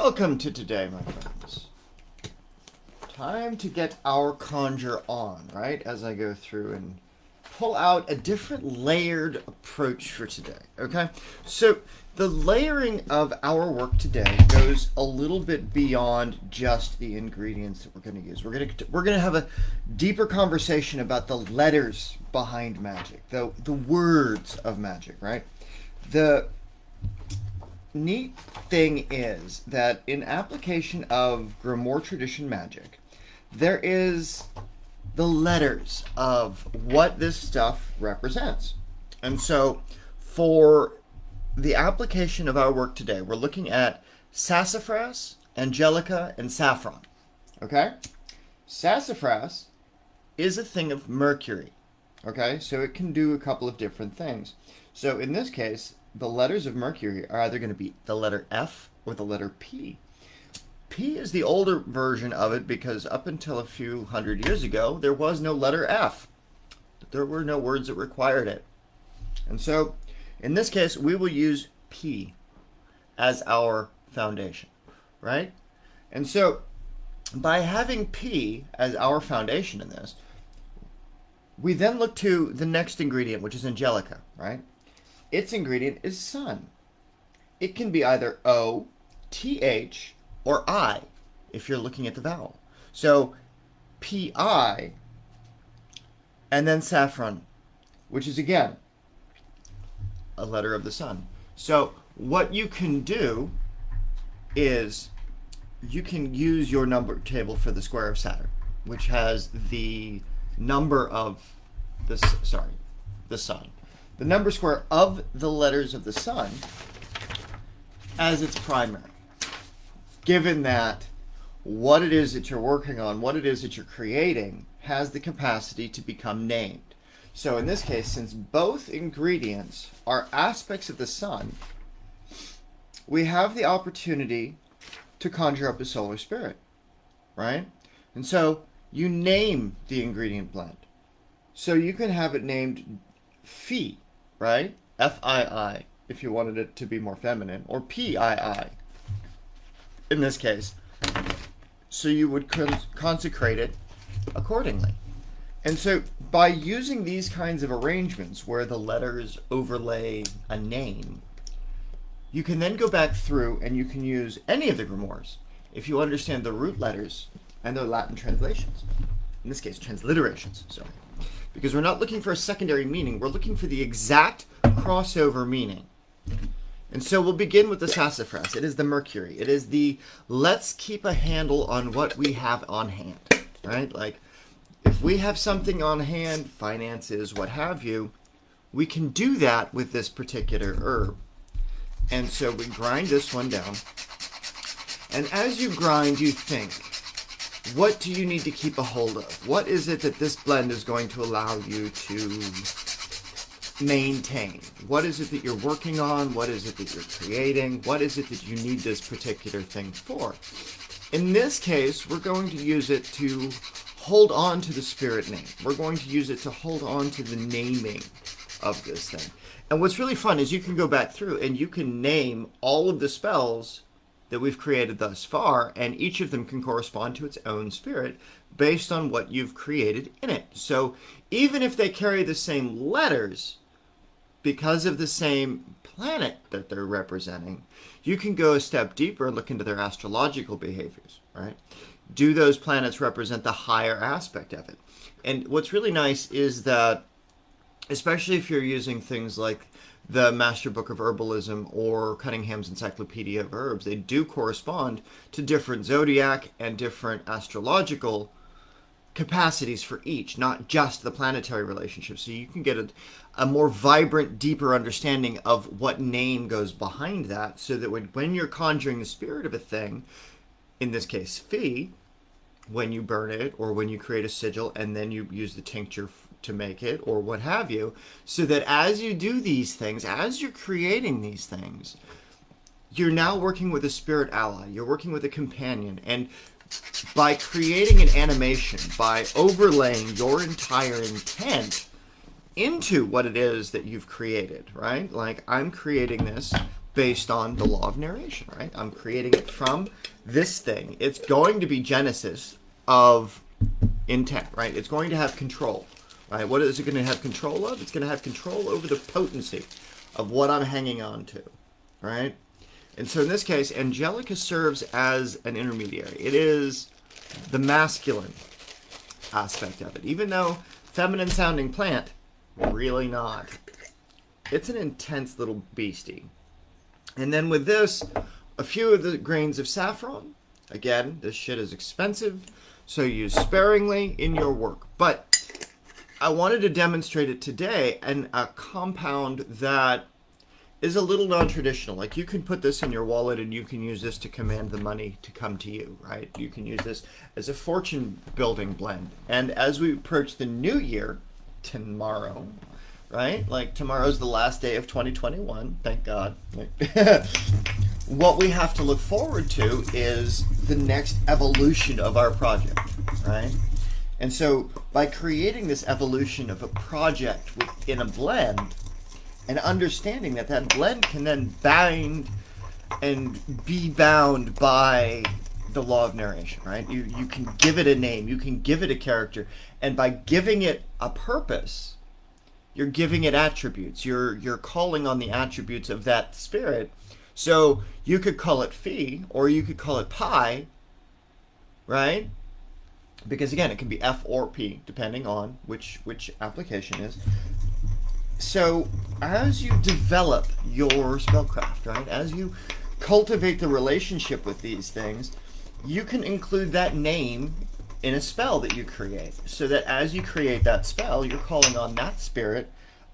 Welcome to today, my friends. Time to get our conjure on, right? As I go through and pull out a different layered approach for today, okay? So the layering of our work today goes a little bit beyond just the ingredients that we're going to use. We're going to have a deeper conversation about the letters behind magic, the words of magic, right? The neat thing is that in application of Grimoire tradition magic, there is the letters of what this stuff represents. And so for the application of our work today, we're looking at sassafras, angelica, and saffron. Okay? Sassafras is a thing of mercury. Okay? So it can do a couple of different things. So in this case, the letters of mercury are either going to be the letter F or the letter P. P is the older version of it because up until a few hundred years ago, there was no letter F. There were no words that required it. And so, in this case, we will use P as our foundation, right? And so, by having P as our foundation in this, we then look to the next ingredient, which is angelica, right? Its ingredient is sun. It can be either O, TH, or I, if you're looking at the vowel. So, PI, and then saffron, which is, again, a letter of the sun. So, what you can do is you can use your number table for the square of Saturn, which has the number of the sun. The number square of the letters of the sun as its primary. Given that what it is that you're working on, what it is that you're creating, has the capacity to become named. So in this case, since both ingredients are aspects of the sun, we have the opportunity to conjure up a solar spirit, right? And so you name the ingredient blend. So you can have it named Phi, right? F-I-I, if you wanted it to be more feminine, or P-I-I, in this case. So you would consecrate it accordingly. And so by using these kinds of arrangements where the letters overlay a name, you can then go back through and you can use any of the grimoires if you understand the root letters and their Latin translations. In this case, transliterations, sorry. Because we're not looking for a secondary meaning, we're looking for the exact crossover meaning. And so we'll begin with the sassafras. It is the mercury. It is the let's keep a handle on what we have on hand, right? Like, if we have something on hand, finances, what have you, we can do that with this particular herb. And so we grind this one down. And as you grind, you think, what do you need to keep a hold of? What is it that this blend is going to allow you to maintain? What is it that you're working on? What is it that you're creating? What is it that you need this particular thing for? In this case, we're going to use it to hold on to the spirit name. We're going to use it to hold on to the naming of this thing. And what's really fun is you can go back through and you can name all of the spells that we've created thus far, and each of them can correspond to its own spirit based on what you've created in it. So even if they carry the same letters, because of the same planet that they're representing, you can go a step deeper and look into their astrological behaviors, right? Do those planets represent the higher aspect of it? And what's really nice is that, especially if you're using things like the Master Book of Herbalism or Cunningham's Encyclopedia of Herbs, they do correspond to different zodiac and different astrological capacities for each, not just the planetary relationship. So you can get a more vibrant, deeper understanding of what name goes behind that, so that when you're conjuring the spirit of a thing, in this case, Phi, when you burn it or when you create a sigil and then you use the tincture to make it or what have you, so that as you do these things, as you're creating these things, you're now working with a spirit ally, you're working with a companion, and by creating an animation, by overlaying your entire intent into what it is that you've created, right? Like, I'm creating this based on the law of narration, right? I'm creating it from this thing. It's going to be genesis of intent, right? It's going to have control, right? What is it going to have control of? It's going to have control over the potency of what I'm hanging on to, right? And so in this case, Angelica serves as an intermediary. It is the masculine aspect of it. Even though feminine sounding plant, really not. It's an intense little beastie. And then with this, a few of the grains of saffron. Again, this shit is expensive, so use sparingly in your work. But I wanted to demonstrate it today in a compound that is a little non-traditional. Like, you can put this in your wallet and you can use this to command the money to come to you, right? You can use this as a fortune building blend. And as we approach the new year, tomorrow, right? Like, tomorrow's the last day of 2021, thank God. What we have to look forward to is the next evolution of our project, right? And so by creating this evolution of a project within a blend, and understanding that that blend can then bind and be bound by the law of narration, right? You can give it a name, you can give it a character, and by giving it a purpose, you're giving it attributes. You're calling on the attributes of that spirit. So you could call it Phi, or you could call it Pi, right? Because again, it can be F or P, depending on which application is. So as you develop your spellcraft, right, as you cultivate the relationship with these things, you can include that name in a spell that you create, so that as you create that spell, you're calling on that spirit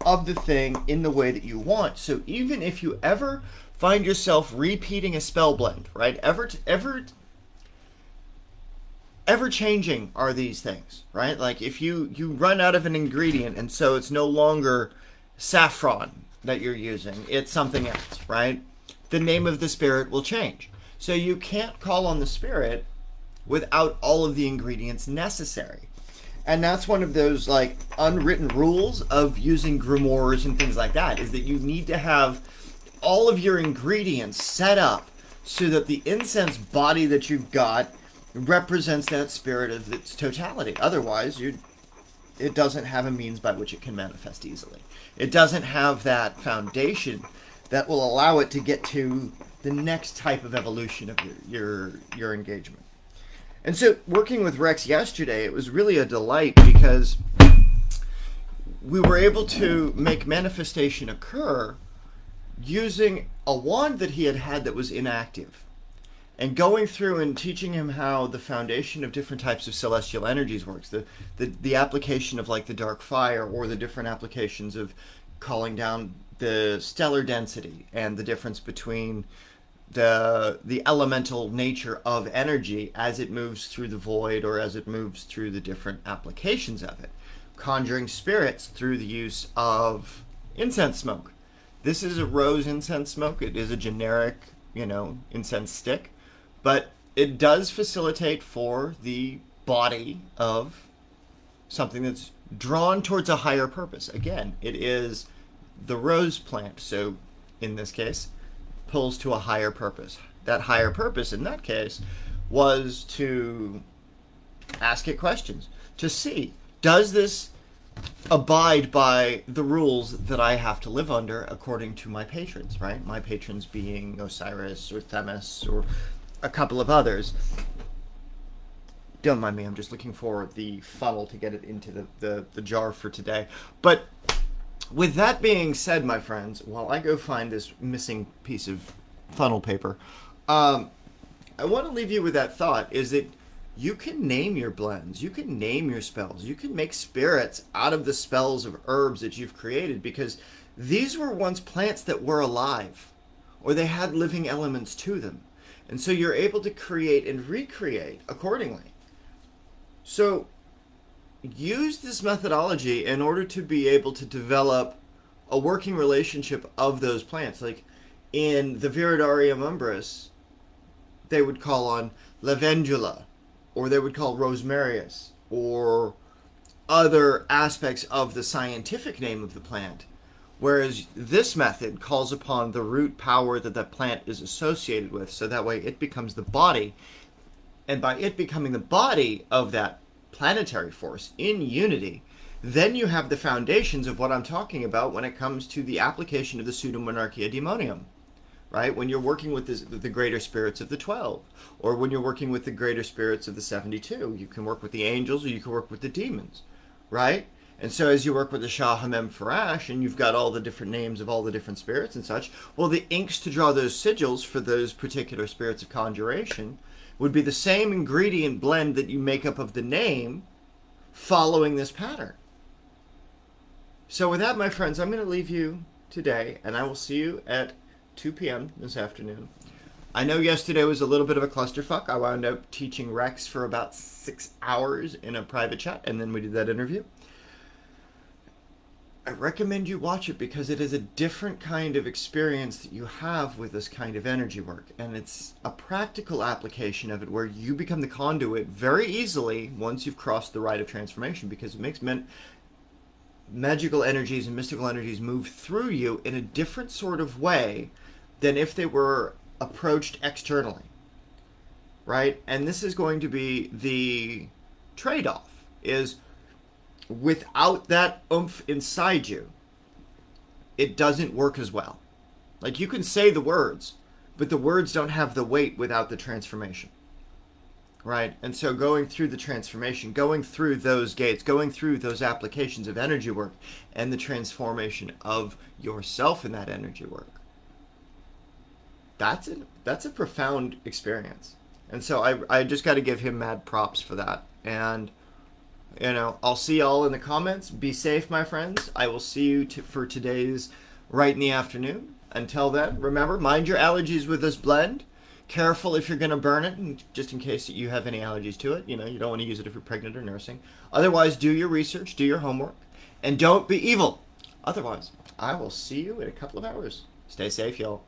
of the thing in the way that you want. So even if you ever find yourself repeating a spell blend, right, ever changing are these things, right? Like, if you run out of an ingredient and so it's no longer saffron that you're using, it's something else, right? The name of the spirit will change. So you can't call on the spirit without all of the ingredients necessary. And that's one of those, like, unwritten rules of using grimoires and things like that, is that you need to have all of your ingredients set up so that the incense body that you've got represents that spirit of its totality. Otherwise, it doesn't have a means by which it can manifest easily. It doesn't have that foundation that will allow it to get to the next type of evolution of your engagement. And so, working with Rex yesterday, it was really a delight, because we were able to make manifestation occur using a wand that he had that was inactive, and going through and teaching him how the foundation of different types of celestial energies works, the application of, like, the dark fire, or the different applications of calling down the stellar density, and the difference between the elemental nature of energy as it moves through the void, or as it moves through the different applications of it. Conjuring spirits through the use of incense smoke. This is a rose incense smoke. It is a generic, incense stick, but it does facilitate for the body of something that's drawn towards a higher purpose. Again, it is the rose plant, so in this case, pulls to a higher purpose. That higher purpose in that case was to ask it questions, to see, does this abide by the rules that I have to live under according to my patrons, right? My patrons being Osiris or Themis or a couple of others. Don't mind me, I'm just looking for the funnel to get it into the jar for today. But with that being said, my friends, while I go find this missing piece of funnel paper, I want to leave you with that thought, is that you can name your blends, you can name your spells, you can make spirits out of the spells of herbs that you've created, because these were once plants that were alive, or they had living elements to them. And so you're able to create and recreate accordingly. So use this methodology in order to be able to develop a working relationship of those plants. Like in the Viridarium umbris, they would call on lavandula, or they would call rosmarinus, or other aspects of the scientific name of the plant Whereas this method calls upon the root power that the plant is associated with, so that way it becomes the body. And by it becoming the body of that planetary force in unity, then you have the foundations of what I'm talking about when it comes to the application of the pseudomonarchia demonium, right? When you're working with the greater spirits of the 12, or when you're working with the greater spirits of the 72, you can work with the angels or you can work with the demons, right? And so as you work with the Shah Hamem Farash, and you've got all the different names of all the different spirits and such, well, the inks to draw those sigils for those particular spirits of conjuration would be the same ingredient blend that you make up of the name following this pattern. So with that, my friends, I'm going to leave you today, and I will see you at 2 p.m. this afternoon. I know yesterday was a little bit of a clusterfuck. I wound up teaching Rex for about 6 hours in a private chat, and then we did that interview. I recommend you watch it because it is a different kind of experience that you have with this kind of energy work. And it's a practical application of it where you become the conduit very easily once you've crossed the rite of transformation, because it makes magical energies and mystical energies move through you in a different sort of way than if they were approached externally, right? And this is going to be the trade-off, is without that oomph inside you, it doesn't work as well. Like, you can say the words, but the words don't have the weight without the transformation, right? And so going through the transformation, going through those gates, going through those applications of energy work and the transformation of yourself in that energy work, that's a profound experience. And so I just got to give him mad props for that. And I'll see y'all in the comments. Be safe, my friends. I will see you for today's right in the afternoon. Until then, remember, mind your allergies with this blend. Careful if you're going to burn it, just in case you have any allergies to it. You don't want to use it if you're pregnant or nursing. Otherwise, do your research, do your homework, and don't be evil. Otherwise, I will see you in a couple of hours. Stay safe, y'all.